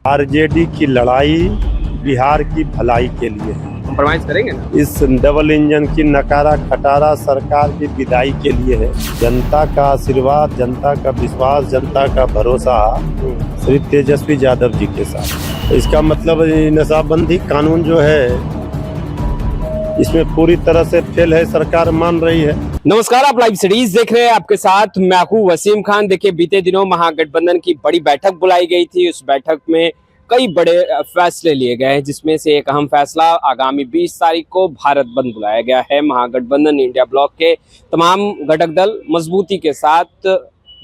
RJD की लड़ाई बिहार की भलाई के लिए है। कंप्रोमाइज करेंगे ना? इस डबल इंजन की नकारा खटारा सरकार की विदाई के लिए है। जनता का आशीर्वाद, जनता का विश्वास, जनता का भरोसा श्री तेजस्वी यादव जी के साथ। इसका मतलब नशाबंदी कानून जो है इसमें पूरी तरह से फेल है, सरकार मान रही है। नमस्कार, आप लाइव सीरीज देख रहे हैं। आपके साथ मैं हूं वसीम खान। देखिए, बीते दिनों महागठबंधन की बड़ी बैठक बुलाई गई थी। उस बैठक में कई बड़े फैसले लिए गए हैं, जिसमें से एक अहम फैसला आगामी 20 तारीख को भारत बंद बुलाया गया है। महागठबंधन इंडिया ब्लॉक के तमाम घटक दल मजबूती के साथ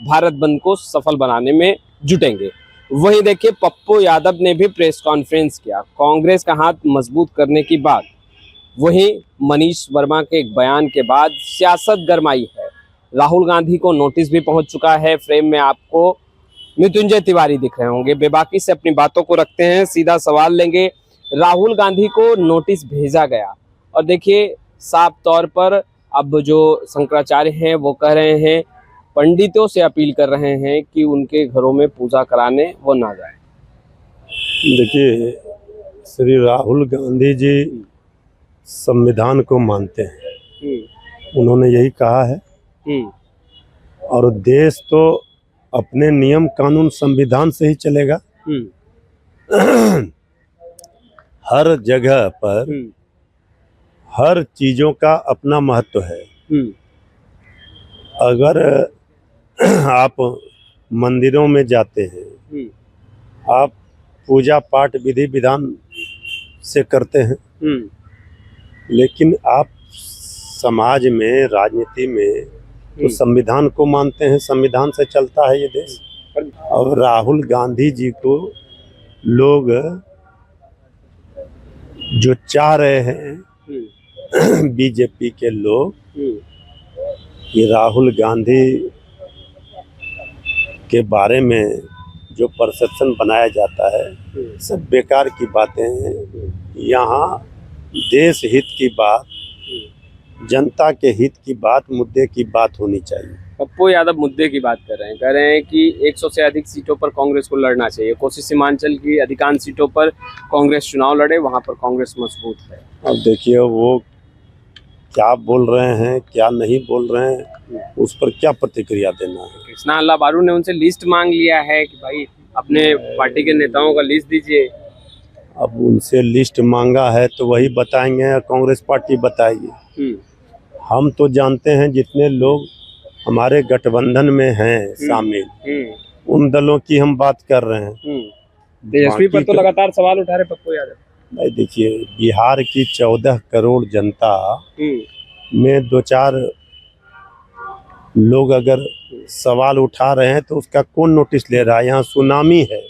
भारत बंद को सफल बनाने में जुटेंगे। वहीं देखिए, पप्पू यादव ने भी प्रेस कॉन्फ्रेंस किया, कांग्रेस का हाथ मजबूत करने की बात। वहीं मनीष वर्मा के एक बयान के बाद सियासत गरमाई है। राहुल गांधी को नोटिस भी पहुंच चुका है। फ्रेम में आपको मृत्युंजय तिवारी दिख रहे होंगे। बेबाकी से अपनी बातों को रखते हैं, सीधा सवाल लेंगे। राहुल गांधी को नोटिस भेजा गया और देखिए, साफ तौर पर अब जो शंकराचार्य हैं वो कह रहे हैं, पंडितों से अपील कर रहे हैं कि उनके घरों में पूजा कराने वो ना जाए। देखिए, श्री राहुल गांधी जी संविधान को मानते हैं, उन्होंने यही कहा है। और देश तो अपने नियम कानून संविधान से ही चलेगा। हर जगह पर हर चीजों का अपना महत्व है। अगर आप मंदिरों में जाते हैं, आप पूजा पाठ विधि विधान से करते हैं, लेकिन आप समाज में, राजनीति में तो संविधान को मानते हैं। संविधान से चलता है ये देश। और राहुल गांधी जी को लोग जो चाह रहे हैं, बीजेपी के लोग, कि राहुल गांधी के बारे में जो परसेप्शन बनाया जाता है, सब बेकार की बातें हैं। यहाँ देश हित की बात, जनता के हित की बात, मुद्दे की बात होनी चाहिए। पप्पू यादव मुद्दे की बात कर रहे हैं, कह रहे हैं कि 100 से अधिक सीटों पर कांग्रेस को लड़ना चाहिए। कोसी सीमांचल की अधिकांश सीटों पर कांग्रेस चुनाव लड़े, वहां पर कांग्रेस मजबूत है। अब देखिए, वो क्या बोल रहे हैं, क्या नहीं बोल रहे हैं, उस पर क्या प्रतिक्रिया देना है। कृष्णा अल्लाह बारू ने उनसे लिस्ट मांग लिया है कि भाई अपने पार्टी के नेताओं का लिस्ट दीजिए। अब उनसे लिस्ट मांगा है तो वही बताएंगे या कांग्रेस पार्टी बताएगी। हम तो जानते हैं जितने लोग हमारे गठबंधन में हैं शामिल, उन दलों की हम बात कर रहे हैं। तेजस्वी पर तो लगातार सवाल उठा रहे पप्पू यादव। भाई देखिए, बिहार की 14 करोड़ जनता में 2-4 लोग अगर सवाल उठा रहे हैं तो उसका कौन नोटिस ले रहा है? यहाँ सुनामी है,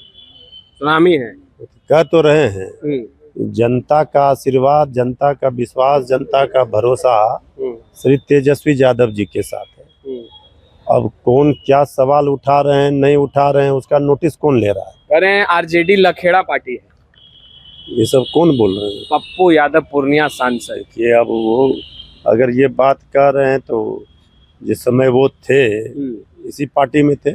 कह तो रहे हैं। जनता का आशीर्वाद, जनता का विश्वास, जनता का भरोसा श्री तेजस्वी यादव जी के साथ है। अब कौन क्या सवाल उठा रहे हैं, नहीं उठा रहे हैं, उसका नोटिस कौन ले रहा है? कह रहे हैं आरजेडी लखेड़ा पार्टी है। ये सब कौन बोल रहे हैं? पप्पू यादव पूर्णिया सांसद। ये अब वो अगर ये बात कर रहे हैं तो जिस समय वो थे इसी पार्टी में थे,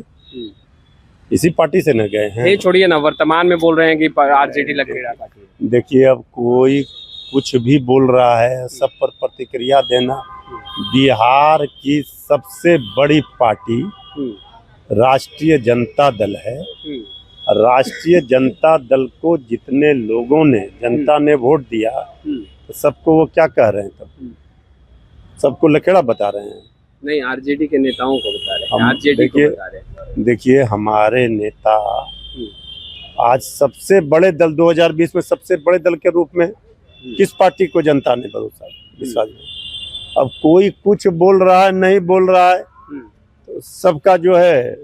इसी पार्टी से न गए हैं। ये छोड़िए ना, वर्तमान में बोल रहे हैं कि आरजेडी लखेड़ा पार्टी। देखिए, अब कोई कुछ भी बोल रहा है, सब पर प्रतिक्रिया देना। बिहार की सबसे बड़ी पार्टी राष्ट्रीय जनता दल है। राष्ट्रीय जनता दल को जितने लोगों ने, जनता ने वोट दिया, तो सबको वो क्या कह रहे हैं? तब सबको लखेड़ा बता रहे हैं? नहीं, आरजेडी के नेताओं को बता रहे हैं, आरजेडी को बता रहे हैं। देखिए, हमारे नेता आज सबसे बड़े दल, 2020 में सबसे बड़े दल के रूप में किस पार्टी को जनता ने भरोसा विश्वास दिया? अब कोई कुछ बोल रहा है, नहीं बोल रहा है, तो सबका जो है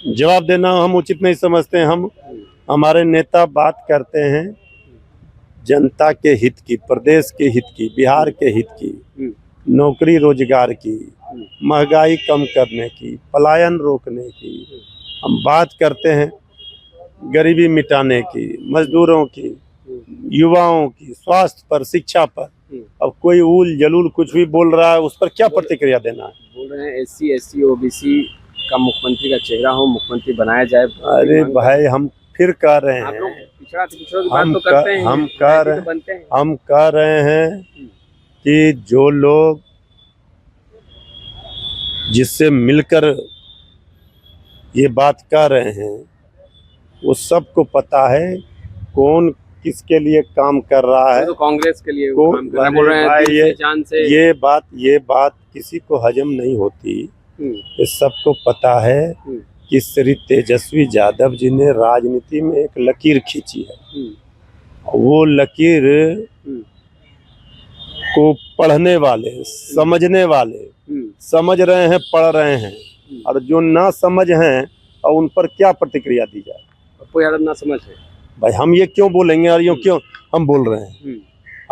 जवाब देना हम उचित नहीं समझते हैं। हमारे नेता बात करते हैं जनता के हित की, प्रदेश के हित की, बिहार के हित की, नौकरी रोजगार की, महंगाई कम करने की, पलायन रोकने की। हम बात करते हैं गरीबी मिटाने की, मजदूरों की, युवाओं की, स्वास्थ्य पर, शिक्षा पर। अब कोई उल जलूल कुछ भी बोल रहा है, उस पर क्या प्रतिक्रिया देना है? बोल रहे हैं SC ST OBC का मुख्यमंत्री का चेहरा हो, मुख्यमंत्री बनाया जाए। अरे भाई, हम फिर कह रहे आप लोग हैं, पिछड़ा से पिछड़ों की बात तो करते हैं, हम कह रहे तो बनते हैं। हम कह रहे हैं कि जो लोग जिससे मिलकर ये बात कह रहे हैं वो सबको पता है कौन किसके लिए काम कर रहा है। वो तो कांग्रेस के लिए को- काम कर रहे हैं, बोल रहे हैं भाई, दिल से, जान से। ये बात किसी को हजम नहीं होती। हम्म, ये सबको पता है हम्म, कि श्री तेजस्वी यादव जी ने राजनीति में एक लकीर खींची है। हम्म, वो लकीर हम्म, को पढ़ने वाले, समझने वाले समझ रहे हैं, पढ़ रहे हैं, और जो ना समझ हैं और उन पर क्या प्रतिक्रिया दी जाए। आपको यादव ना समझ है। भाई हम ये क्यों बोलेंगे और यूँ क्यों हम बोल रहे हैं।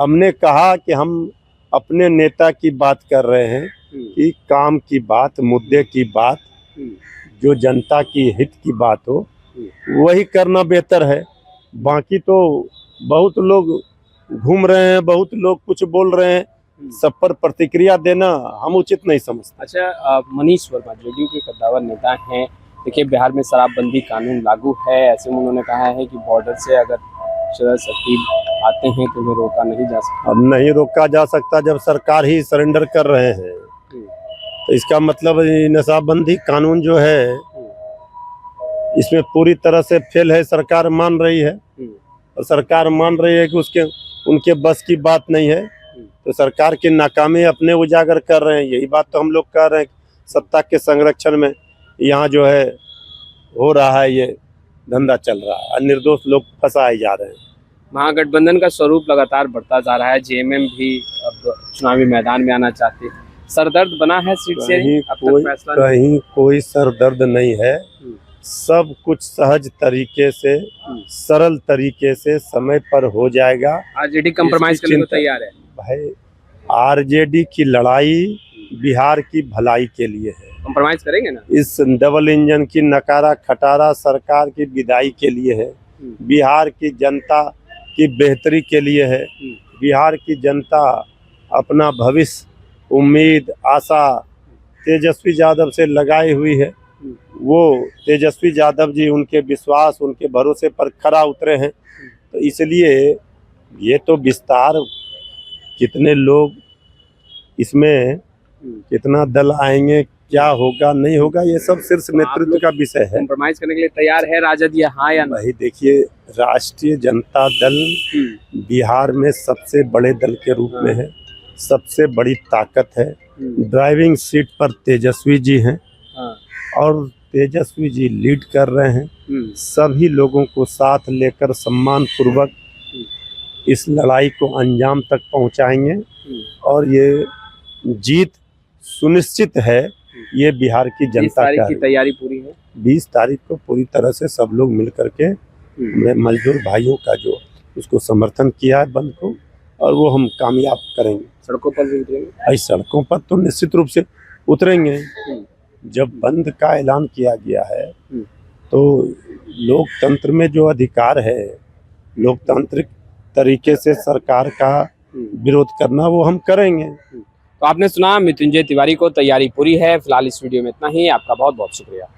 हमने कहा कि हम अपने नेता की बात कर रहे हैं कि काम की बात, मुद्दे की बात, जो जनता की हित की बात हो वही करना बेहतर है। बाकी तो बहुत लोग घूम रहे हैं, बहुत लोग कुछ बोल रहे हैं, सब पर प्रतिक्रिया देना हम उचित नहीं समझते। अच्छा, मनीष वर्मा जेडीयू के कद्दावर नेता हैं। देखिए, बिहार में शराबबंदी कानून लागू है, ऐसे में उन्होंने कहा है कि बॉर्डर से अगर शराब शक्ति आते हैं तो उन्हें रोका नहीं जा सकता। अब नहीं रोका जा सकता जब सरकार ही सरेंडर कर रहे हैं, तो इसका मतलब ये नशाबंदी कानून जो है इसमें पूरी तरह से फेल है। सरकार मान रही है और सरकार मान रही है कि उनके बस की बात नहीं है, तो सरकार की नाकामी अपने उजागर कर रहे हैं। यही बात तो हम लोग कह रहे हैं, सत्ता के संरक्षण में यहाँ जो है हो रहा है, ये धंधा चल रहा है, निर्दोष लोग फंसाए जा रहे हैं। महागठबंधन का स्वरूप लगातार बढ़ता जा रहा है। जेएमएम भी अब चुनावी मैदान में आना चाहते हैं। सरदर्द बना है सीट से, अब तक फैसला कहीं कोई सरदर्द नहीं है। सब कुछ सहज तरीके से, सरल तरीके से समय पर हो जाएगा। आरजेडी कंप्रोमाइज करने को तैयार है। भाई आरजेडी की लड़ाई बिहार की भलाई के लिए है। कंप्रोमाइज करेंगे ना। इस डबल इंजन की नकारा खटारा सरकार की विदाई के लिए है, बिहार की जनता की बेहतरी के लिए है। बिहार की जनता अपना भविष्य, उम्मीद, आशा तेजस्वी यादव से लगाई हुई है। वो तेजस्वी यादव जी उनके विश्वास, उनके भरोसे पर खरा उतरे हैं। तो इसलिए ये तो विस्तार, कितने लोग इसमें, कितना दल आएंगे, क्या होगा नहीं होगा, ये सब शीर्ष नेतृत्व का विषय है। कंप्रोमाइज करने के लिए तैयार है राजद, या हाँ या नहीं? भाई देखिए, राष्ट्रीय जनता दल बिहार में सबसे बड़े दल के रूप में है, सबसे बड़ी ताकत है। ड्राइविंग सीट पर तेजस्वी जी हैं और तेजस्वी जी लीड कर रहे हैं। सभी लोगों को साथ लेकर सम्मान पूर्वक इस लड़ाई को अंजाम तक पहुंचाएंगे और ये जीत सुनिश्चित है। ये बिहार की जनता की तैयारी पूरी है। 20 तारीख को पूरी तरह से सब लोग मिल करके मजदूर भाइयों का जो उसको समर्थन किया है बंद को, और वो हम कामयाब करेंगे। सड़कों पर भी उतरेंगे? सड़कों पर तो निश्चित रूप से उतरेंगे। जब बंद का ऐलान किया गया है तो लोकतंत्र में जो अधिकार है, लोकतांत्रिक तरीके से सरकार का विरोध करना, वो हम करेंगे। तो आपने सुना मृत्युंजय तिवारी को, तैयारी पूरी है। फिलहाल इस वीडियो में इतना ही। आपका बहुत बहुत शुक्रिया।